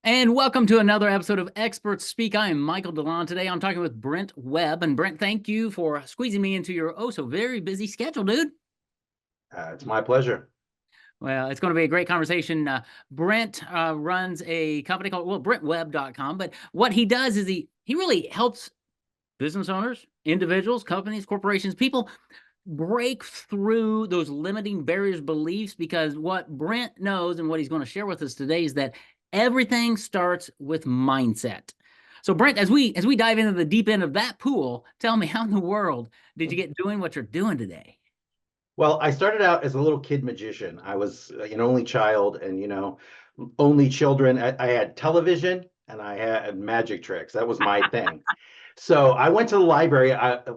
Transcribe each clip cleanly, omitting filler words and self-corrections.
And welcome to another episode of Experts Speak. I am Michael DeLon. Today I'm talking with Brent Webb. And Brent, thank you for squeezing me into your oh so very busy schedule, dude. It's my pleasure. Well, it's going to be a great conversation. Brent runs a company called, BrentWebb.com. But what he does is he really helps business owners, individuals, companies, corporations, people break through those limiting barriers, beliefs, because what Brent knows and what he's going to share with us today is that everything starts with mindset. So Brent, as we dive into the deep end of that pool, tell me, how in the world did you get doing what you're doing today? Well, I started out as a little kid magician. I was an only child, and only children. I had television and I had magic tricks. That was my thing. So I went to the library.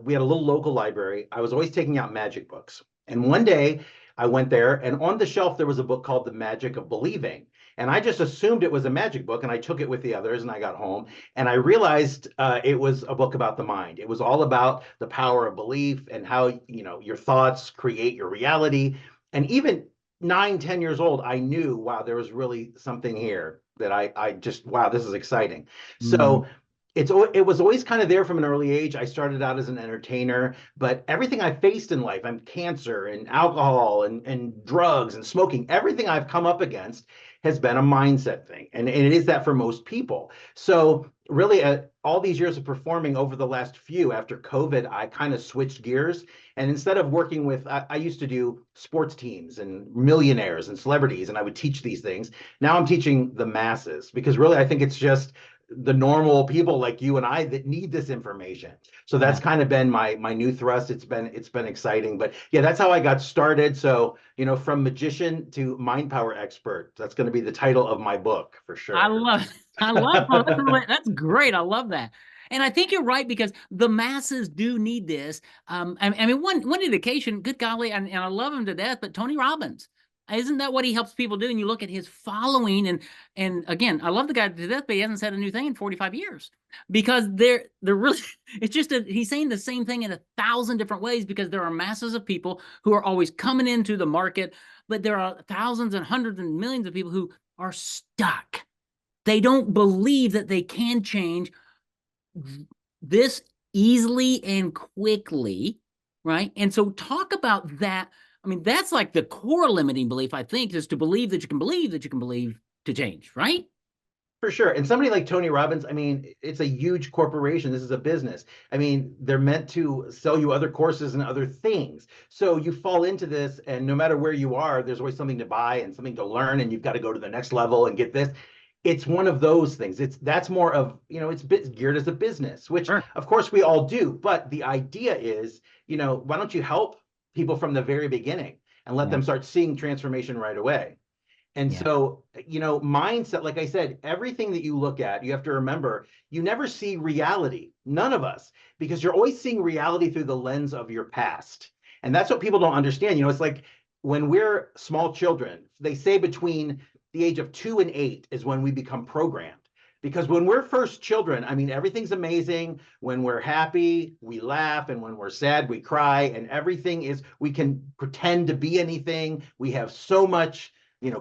We had a little local library. I was always taking out magic books. And one day I went there, and on the shelf there was a book called The Magic of Believing. And I just assumed it was a magic book, and I took it with the others, and I got home, and I realized it was a book about the mind. It was all about the power of belief and how your thoughts create your reality. And even 9, 10 years old, I knew, wow, there was really something here that I just, wow, this is exciting. Mm, So it was always kind of there from an early age. I started out as an entertainer, but everything I faced in life, I'm cancer and alcohol and drugs and smoking, everything I've come up against has been a mindset thing. And it is that for most people. So really, all these years of performing over the last few after COVID, I kind of switched gears. And instead of working with, I used to do sports teams and millionaires and celebrities, and I would teach these things. Now I'm teaching the masses because really I think it's just the normal people like you and I that need this information. So yeah. that's kind of been my new thrust. It's been exciting, but yeah, that's how I got started. So from magician to mind power expert. That's going to be the title of my book for I sure. love, I love, oh, that's great. I love that. And I think you're right because the masses do need this. I mean, one indication, good golly, and I love him to death, but Tony Robbins, isn't that what he helps people do? And you look at his following, and again, I love the guy to death, but he hasn't said a new thing in 45 years because they're really, it's just he's saying the same thing in 1,000 different ways because there are masses of people who are always coming into the market, but there are thousands and hundreds and millions of people who are stuck. They don't believe that they can change this easily and quickly, right? And so talk about that. I mean, that's like the core limiting belief, I think, is to believe that you can believe that you can believe to change, right? For sure. And somebody like Tony Robbins, I mean, it's a huge corporation. This is a business. I mean, they're meant to sell you other courses and other things. So you fall into this, and no matter where you are, there's always something to buy and something to learn, and you've got to go to the next level and get this. It's one of those things. That's more of, it's geared as a business, which Sure. of course we all do. But the idea is, why don't you help people from the very beginning and let Yeah. them start seeing transformation right away? And Yeah. so, mindset, like I said, everything that you look at, you have to remember, you never see reality, none of us, because you're always seeing reality through the lens of your past. And that's what people don't understand. It's like when we're small children, they say between the age of 2 and 8 is when we become programmed. Because when we're first children, I mean, everything's amazing. When we're happy, we laugh. And when we're sad, we cry. And everything is, we can pretend to be anything. We have so much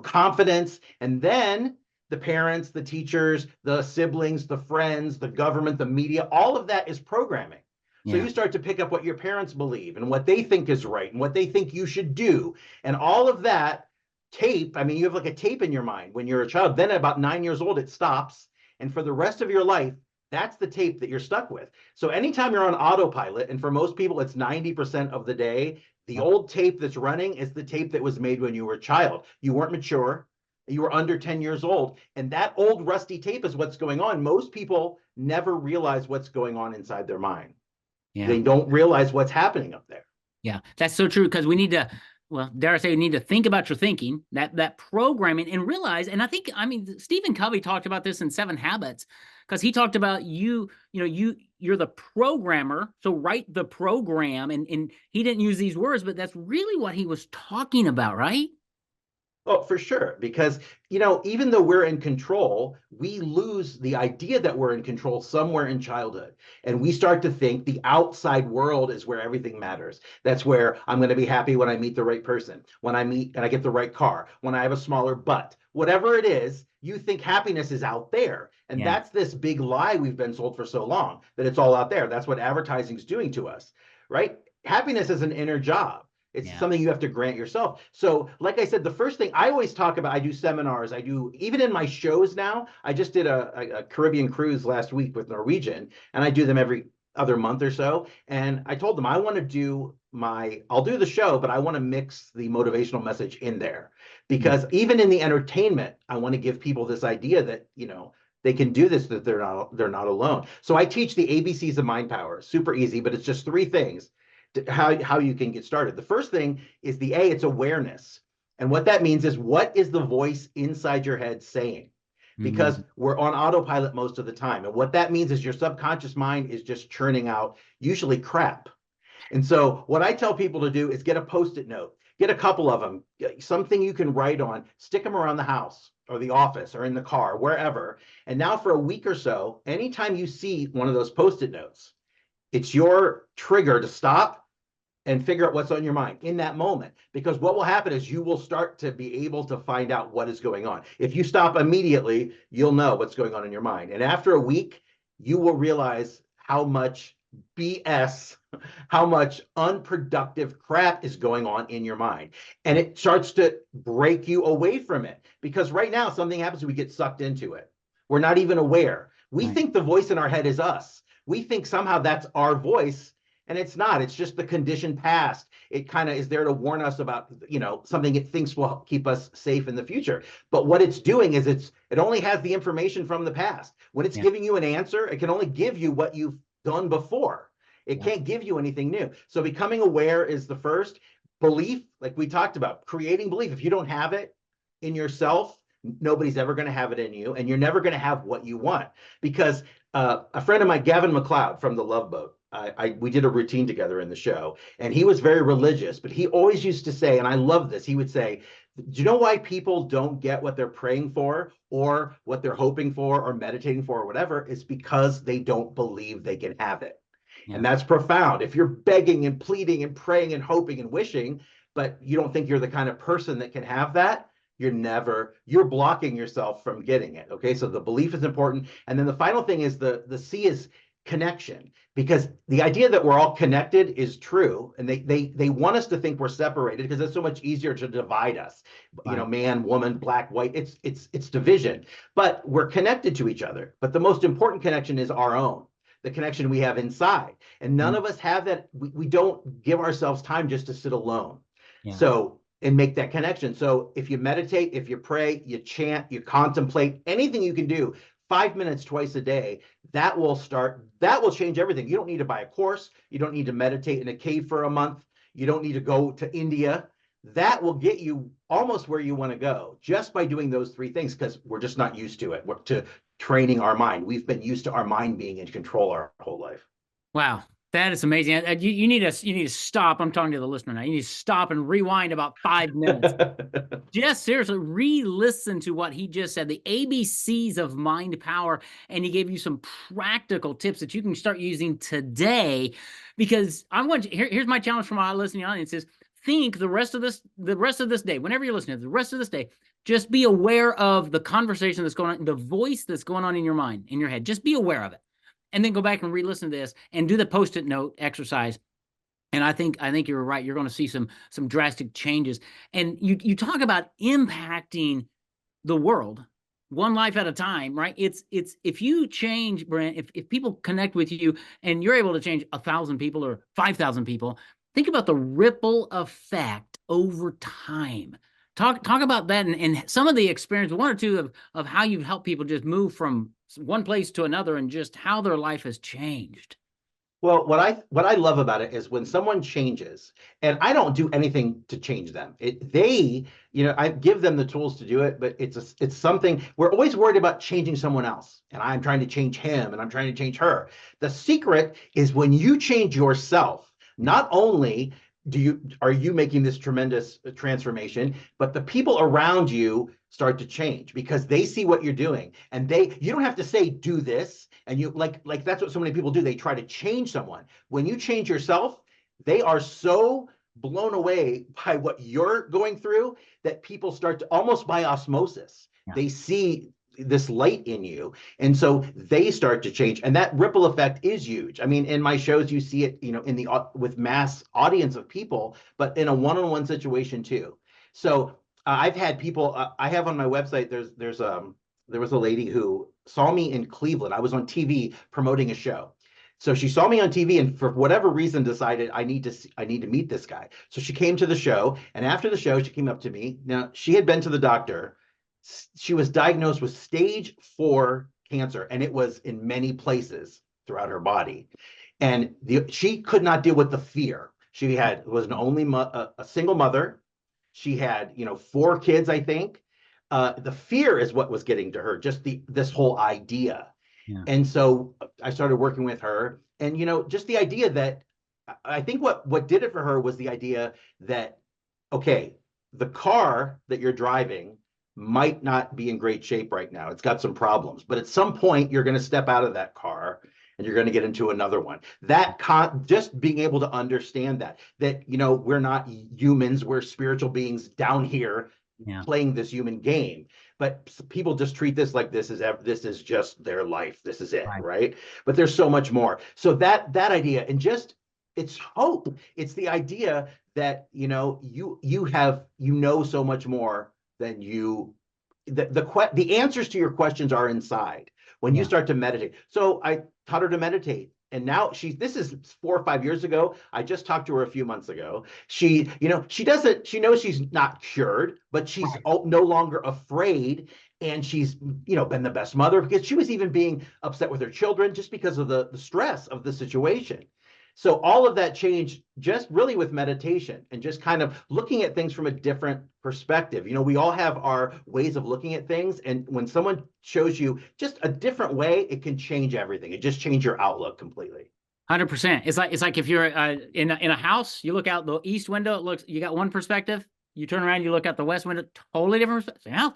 confidence. And then the parents, the teachers, the siblings, the friends, the government, the media, all of that is programming. So Yeah. you start to pick up what your parents believe and what they think is right and what they think you should do. And all of that tape, I mean, you have like a tape in your mind when you're a child. Then at about 9 years old, it stops. And for the rest of your life, that's the tape that you're stuck with. So anytime you're on autopilot, and for most people, it's 90% of the day, the old tape that's running is the tape that was made when you were a child. You weren't mature. You were under 10 years old. And that old rusty tape is what's going on. Most people never realize what's going on inside their mind. Yeah. They don't realize what's happening up there. Yeah, that's so true because we need to, well, dare I say, we need to think about your thinking, that programming, and realize. And I think, I mean, Stephen Covey talked about this in Seven Habits because he talked about you're the programmer, so write the program, and he didn't use these words, but that's really what he was talking about, right? Oh, for sure. Because, even though we're in control, we lose the idea that we're in control somewhere in childhood. And we start to think the outside world is where everything matters. That's where I'm going to be happy when I meet the right person, when I meet and I get the right car, when I have a smaller butt, whatever it is, you think happiness is out there. And Yeah. that's this big lie we've been sold for so long, that it's all out there. That's what advertising is doing to us, right? Happiness is an inner job. It's Yeah. something you have to grant yourself. So, like I said, the first thing I always talk about, I do seminars, I do, even in my shows now, I just did a Caribbean cruise last week with Norwegian, and I do them every other month or so. And I told them, I want to do I'll do the show, but I want to mix the motivational message in there. Because even in the entertainment, I want to give people this idea that, they can do this, that they're not alone. So I teach the ABCs of mind power. Super easy, but it's just three things how you can get started. The first thing is it's awareness. And what that means is, what is the voice inside your head saying? Because we're on autopilot most of the time. And what that means is your subconscious mind is just churning out usually crap. And so what I tell people to do is get a Post-it note, get a couple of them, something you can write on, stick them around the house or the office or in the car, wherever. And now for a week or so, anytime you see one of those Post-it notes, it's your trigger to stop and figure out what's on your mind in that moment. Because what will happen is you will start to be able to find out what is going on. If you stop immediately, you'll know what's going on in your mind. And after a week, you will realize how much BS, how much unproductive crap is going on in your mind. And it starts to break you away from it. Because right now, something happens, we get sucked into it. We're not even aware. We think the voice in our head is us. We think somehow that's our voice. And it's not. It's just the conditioned past. It kind of is there to warn us about, something it thinks will keep us safe in the future. But what it's doing is it only has the information from the past. When it's giving you an answer, it can only give you what you've done before. It can't give you anything new. So becoming aware is the first. Belief, like we talked about, creating belief. If you don't have it in yourself, nobody's ever going to have it in you, and you're never going to have what you want. Because a friend of mine, Gavin McLeod from the Love Boat, we did a routine together in the show, and he was very religious, but he always used to say, and I love this, he would say, do you know why people don't get what they're praying for or what they're hoping for or meditating for or whatever? It's because they don't believe they can have it. And that's profound. If you're begging and pleading and praying and hoping and wishing, but you don't think you're the kind of person that can have that, you're blocking yourself from getting it. Okay, so the belief is important. And then the final thing is the C is connection, because the idea that we're all connected is true, and they want us to think we're separated because it's so much easier to divide us. Right. Man, woman, black, white. It's division, but we're connected to each other. But the most important connection is our own, the connection we have inside, and none of us have that. We don't give ourselves time just to sit alone. So and make that connection. So if you meditate, if you pray, you chant, you contemplate, anything you can do 5 minutes twice a day, that will change everything. You don't need to buy a course. You don't need to meditate in a cave for a month. You don't need to go to India. That will get you almost where you want to go just by doing those three things, because we're just not used to it. We're to training our mind. We've been used to our mind being in control our whole life. Wow. That is amazing. You need to stop. I'm talking to the listener now. You need to stop and rewind about 5 minutes. Just seriously, re-listen to what he just said, the ABCs of mind power, and he gave you some practical tips that you can start using today. Because I want you, here's my challenge for my listening audience is think the rest of this day, whenever you're listening, the rest of this day, just be aware of the conversation that's going on, the voice that's going on in your mind, in your head. Just be aware of it. And then go back and re-listen to this and do the Post-it note exercise. And I think you're right. You're going to see some drastic changes. And you talk about impacting the world one life at a time, right? It's if you change, Brent, if people connect with you and you're able to change 1,000 people or 5,000 people, think about the ripple effect over time. Talk about that and some of the experience, one or two of how you've helped people just move from one place to another and just how their life has changed. Well, what I love about it is when someone changes, and I don't do anything to change them. I give them the tools to do it, but it's something we're always worried about changing someone else. And I'm trying to change him and I'm trying to change her. The secret is when you change yourself, not only are you making this tremendous transformation, but the people around you start to change because they see what you're doing, and you don't have to say do this, and you like that's what so many people do. They try to change someone. When you change yourself, they are so blown away by what you're going through, that people start to almost by osmosis, Yeah. they see this light in you, and so they start to change, and that ripple effect is huge. I mean, in my shows you see it, in the with mass audience of people, but in a one-on-one situation too. So I've had people, I have on my website, there was a lady who saw me in Cleveland. I was on TV promoting a show. So she saw me on TV and for whatever reason decided I need to meet this guy. So she came to the show, and after the show she came up to me. Now, she had been to the doctor. She was diagnosed with stage 4 cancer, and it was in many places throughout her body. And she could not deal with the fear. She was an only a single mother. She had, 4 kids, I think. The fear is what was getting to her, just this whole idea. Yeah. And so I started working with her, and just the idea that I think what did it for her was the idea that, okay, the car that you're driving might not be in great shape right now. It's got some problems, but at some point you're going to step out of that car and you're going to get into another one. Just being able to understand that we're not humans, we're spiritual beings down here Yeah. playing this human game, but people just treat this like this is just their life, this is it, right? But there's so much more. So that idea, and just it's hope. It's the idea that you have so much more than the answers to your questions are inside when you Yeah. start to meditate. So I taught her to meditate, and now this is 4 or 5 years ago. I just talked to her a few months ago. She knows she's not cured, but she's Right. no longer afraid. And she's, been the best mother, because she was even being upset with her children just because of the stress of the situation. So all of that changed just really with meditation and just kind of looking at things from a different perspective. We all have our ways of looking at things. And when someone shows you just a different way, it can change everything. It just change your outlook completely. 100%. It's like if you're in a house, you look out the east window, you got one perspective. You turn around, you look out the west window, totally different perspective. Yeah.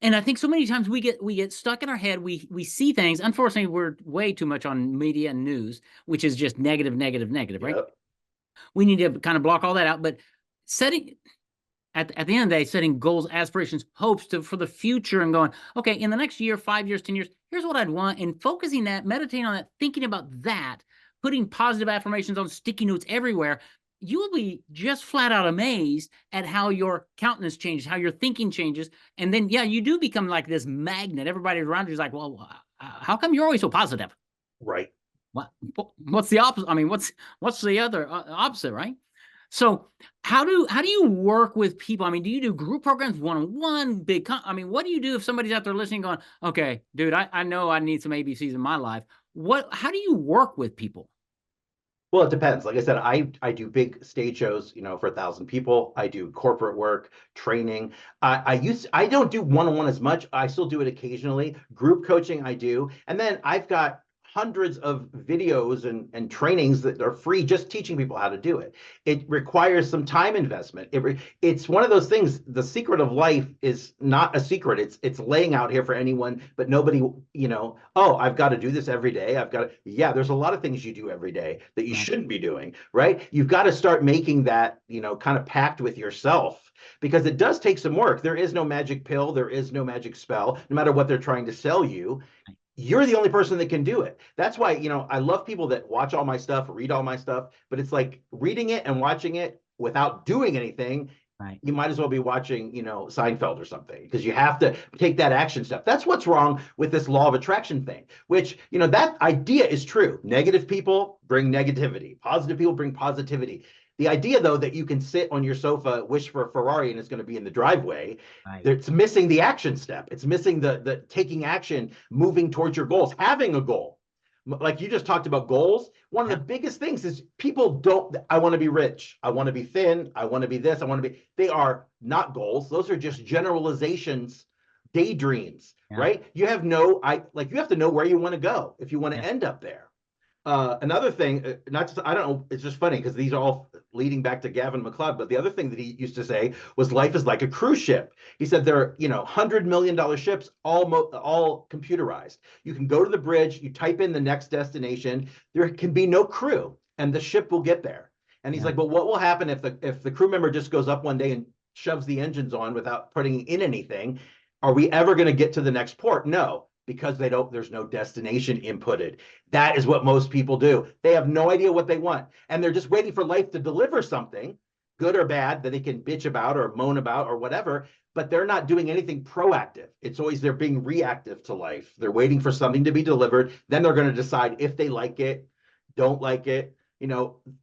And I think so many times we get stuck in our head. We see things. Unfortunately, we're way too much on media and news, which is just negative, negative, negative, right? Yep. We need to kind of block all that out. But setting at the end of the day, setting goals, aspirations, hopes for the future, and going, okay, in the next year, 5 years, 10 years, here's what I'd want, and focusing that, meditating on that, thinking about that, putting positive affirmations on sticky notes everywhere. You will be just flat out amazed at how your countenance changes, how your thinking changes. And then, yeah, you do become like this magnet. Everybody around you is like, well, how come you're always so positive? Right. What's the opposite? I mean, what's the other opposite, right? So how do you work with people? I mean, do you do group programs, one-on-one, I mean, what do you do if somebody's out there listening going, okay, dude, I know I need some ABCs in my life. How do you work with people? Well, it depends. Like I said, I do big stage shows, for 1,000 people. I do corporate work, training. I don't do one-on-one as much. I still do it occasionally. Group coaching, I do. And then I've got hundreds of videos and trainings that are free, just teaching people how to do it. It requires some time investment. It's one of those things. The secret of life is not a secret. It's laying out here for anyone, but nobody, oh, I've got to do this every day. Yeah, there's a lot of things you do every day that you shouldn't be doing, right? You've got to start making that, kind of pact with yourself, because it does take some work. There is no magic pill. There is no magic spell, no matter what they're trying to sell you. You're the only person that can do it. That's why, I love people that watch all my stuff, read all my stuff, but it's like reading it and watching it without doing anything. Right. You might as well be watching, Seinfeld or something, because you have to take that action step. That's what's wrong with this law of attraction thing, which, that idea is true. Negative people bring negativity. Positive people bring positivity. The idea, though, that you can sit on your sofa, wish for a Ferrari, and it's going to be in the driveway, it's missing the action step. It's missing the taking action, moving towards your goals, having a goal. Like you just talked about goals. One of the biggest things is people I want to be rich. I want to be thin. I want to be this. They are not goals. Those are just generalizations, daydreams, right? You have you have to know where you want to go if you want to end up there. Another thing, I don't know, it's just funny because these are all leading back to Gavin MacLeod, but the other thing that he used to say was life is like a cruise ship. He said there are, $100 million ships, all computerized. You can go to the bridge, you type in the next destination, there can be no crew, and the ship will get there. And he's Yeah. like, but what will happen if the crew member just goes up one day and shoves the engines on without putting in anything? Are we ever going to get to the next port? No, because there's no destination inputted. That is what most people do. They have no idea what they want, and they're just waiting for life to deliver something, good or bad, that they can bitch about or moan about or whatever, but they're not doing anything proactive. It's always they're being reactive to life. They're waiting for something to be delivered. Then they're going to decide if they like it, don't like it.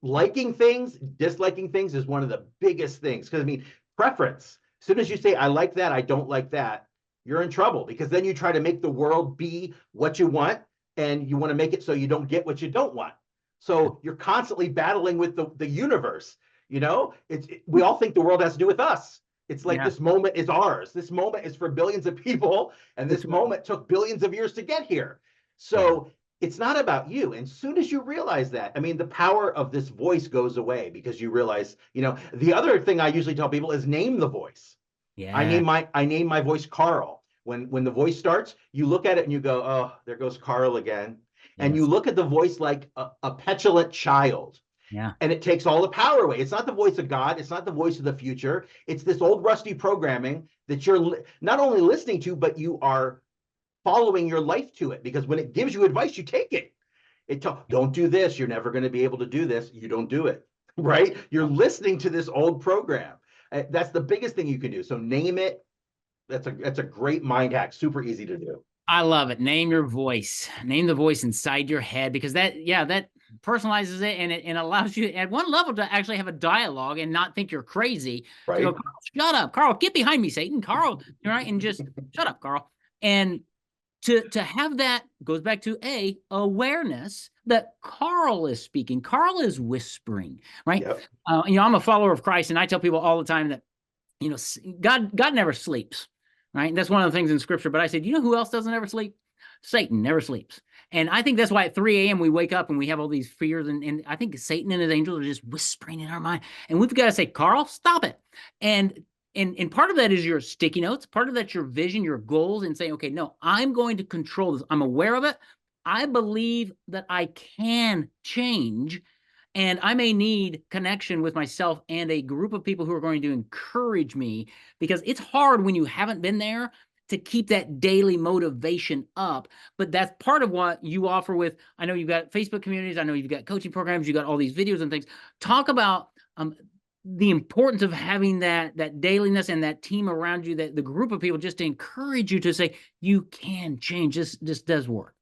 Liking things, disliking things is one of the biggest things. Because I mean, preference. As soon as you say, I like that, I don't like that, you're in trouble, because then you try to make the world be what you want, and you want to make it so you don't get what you don't want. So you're constantly battling with the universe. We all think the world has to do with us. It's like Yeah. this moment is ours. This moment is for billions of people, and this That's right. moment took billions of years to get here. Yeah. So it's not about you. And as soon as you realize that, I mean, the power of this voice goes away, because you realize, the other thing I usually tell people is name the voice. Yeah. I name my voice Carl. When the voice starts, you look at it and you go, oh, there goes Carl again. And you Yes. look at the voice like a petulant child, Yeah. and it takes all the power away. It's not the voice of God. It's not the voice of the future. It's this old rusty programming that you're not only listening to, but you are following your life to it, because when it gives you advice, you take it. Don't do this. You're never going to be able to do this. You don't do it, right? You're listening to this old program. That's the biggest thing you can do. So name it. That's a great mind hack. Super easy to do. I love it. Name your voice. Name the voice inside your head, because that personalizes it, and it allows you at one level to actually have a dialogue and not think you're crazy. To go, Right? Carl, shut up, Carl, get behind me, Satan, Carl, right, and just shut up, Carl. And to have that goes back to awareness that Carl is speaking. Carl is whispering, right? Yep. I'm a follower of Christ, and I tell people all the time that God never sleeps, right? And that's one of the things in Scripture. But I said, who else doesn't ever sleep? Satan never sleeps. And I think that's why at 3 a.m. we wake up and we have all these fears. And I think Satan and his angels are just whispering in our mind. And we've got to say, Carl, stop it. And part of that is your sticky notes. Part of that's your vision, your goals, and saying, okay, no, I'm going to control this. I'm aware of it. I believe that I can change, and I may need connection with myself and a group of people who are going to encourage me, because it's hard when you haven't been there to keep that daily motivation up. But that's part of what you offer with, I know you've got Facebook communities. I know you've got coaching programs. You've got all these videos and things. Talk about the importance of having that dailiness and that team around you, that the group of people, just to encourage you to say, you can change. This does work.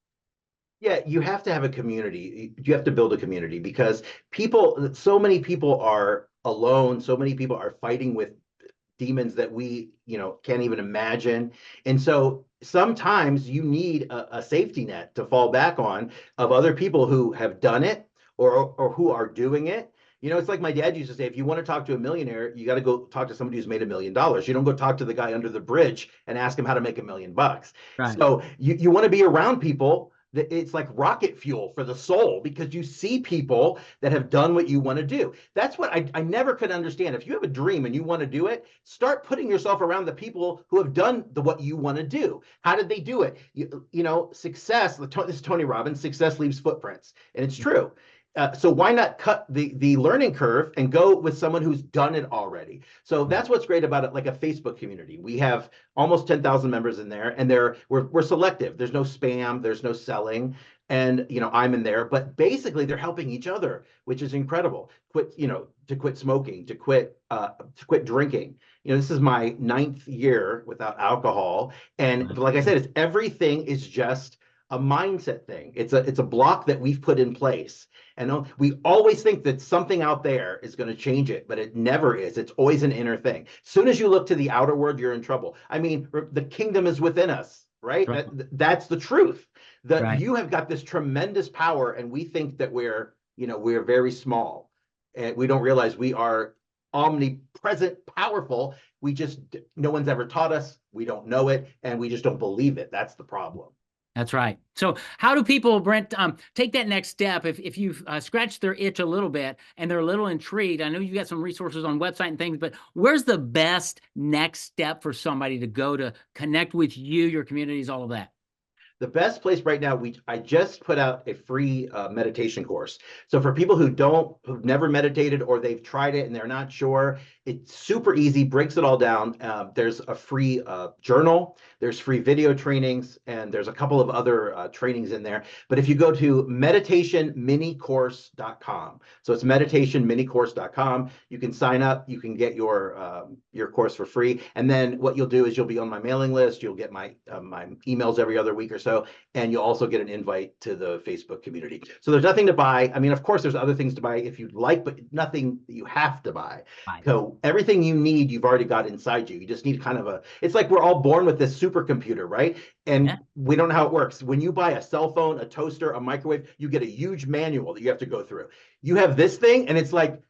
Yeah, you have to have a community. You have to build a community, because so many people are alone. So many people are fighting with demons that we, can't even imagine. And so sometimes you need a safety net to fall back on, of other people who have done it, or who are doing it. It's like my dad used to say, if you want to talk to a millionaire, you got to go talk to somebody who's made $1 million. You don't go talk to the guy under the bridge and ask him how to make $1 million. Right. So you want to be around people that it's like rocket fuel for the soul, because you see people that have done what you want to do. That's what I never could understand. If you have a dream and you want to do it, start putting yourself around the people who have done what you want to do. How did they do it? Success, this is Tony Robbins, success leaves footprints. And it's true. So why not cut the learning curve and go with someone who's done it already? So that's what's great about it, like a Facebook community. We have almost 10,000 members in there, and we're selective. There's no spam, there's no selling, and I'm in there. But basically, they're helping each other, which is incredible. To quit smoking, to quit drinking. This is my 9th year without alcohol, and like I said, everything is just a mindset thing. It's a block that we've put in place. And we always think that something out there is going to change it, but it never is. It's always an inner thing. As soon as you look to the outer world, you're in trouble. I mean, the kingdom is within us, right? Right. That's the truth. Right. You have got this tremendous power, and we think that we're very small, and we don't realize we are omnipresent, powerful. No one's ever taught us. We don't know it, and we just don't believe it. That's the problem. That's right. So how do people, Brent, take that next step if you've scratched their itch a little bit and they're a little intrigued? I know you've got some resources on website and things, but where's the best next step for somebody to go to connect with you, your communities, all of that? The best place right now, I just put out a free meditation course. So for people who've never meditated or they've tried it and they're not sure, it's super easy, breaks it all down. There's a free journal, there's free video trainings, and there's a couple of other trainings in there. But if you go to meditationminicourse.com, so it's meditationminicourse.com, you can sign up, you can get your course for free. And then what you'll do is you'll be on my mailing list, you'll get my emails every other week or so, and you'll also get an invite to the Facebook community. So there's nothing to buy. I mean, of course, there's other things to buy if you'd like, but nothing that you have to buy. Right. So everything you need, you've already got inside you. You just need kind of it's like we're all born with this supercomputer, right? And we don't know how it works. When you buy a cell phone, a toaster, a microwave, you get a huge manual that you have to go through. You have this thing, and it's like,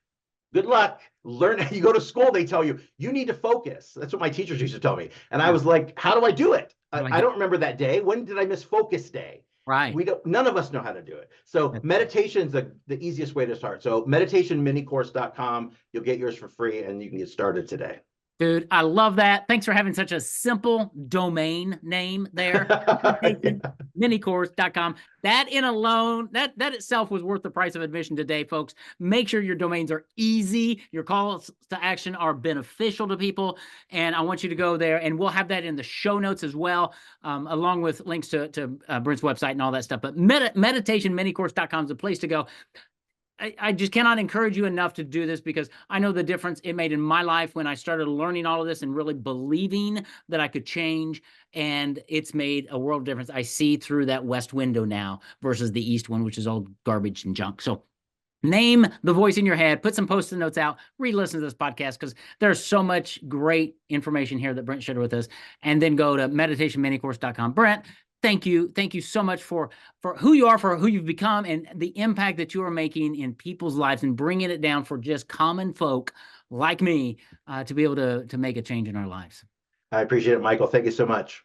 good luck. Learn. You go to school, they tell you, you need to focus. That's what my teachers used to tell me. And I was like, how do I do it? I don't remember that day. When did I miss focus day? Right. None of us know how to do it. So meditation is the easiest way to start. So meditationminicourse.com, you'll get yours for free and you can get started today. Dude, I love that. Thanks for having such a simple domain name there. Minicourse.com. That in alone, that itself was worth the price of admission today, folks. Make sure your domains are easy. Your calls to action are beneficial to people. And I want you to go there, and we'll have that in the show notes as well, along with links to Brent's website and all that stuff. But meditationminicourse.com is the place to go. I just cannot encourage you enough to do this, because I know the difference it made in my life when I started learning all of this and really believing that I could change. And it's made a world of difference. I see through that west window now versus the east one, which is all garbage and junk. So name the voice in your head, put some post-it notes out, re-listen to this podcast, because there's so much great information here that Brent shared with us. And then go to meditationminicourse.com. Brent, thank you. Thank you so much for who you are, for who you've become, and the impact that you are making in people's lives and bringing it down for just common folk like me to be able to make a change in our lives. I appreciate it, Michael. Thank you so much.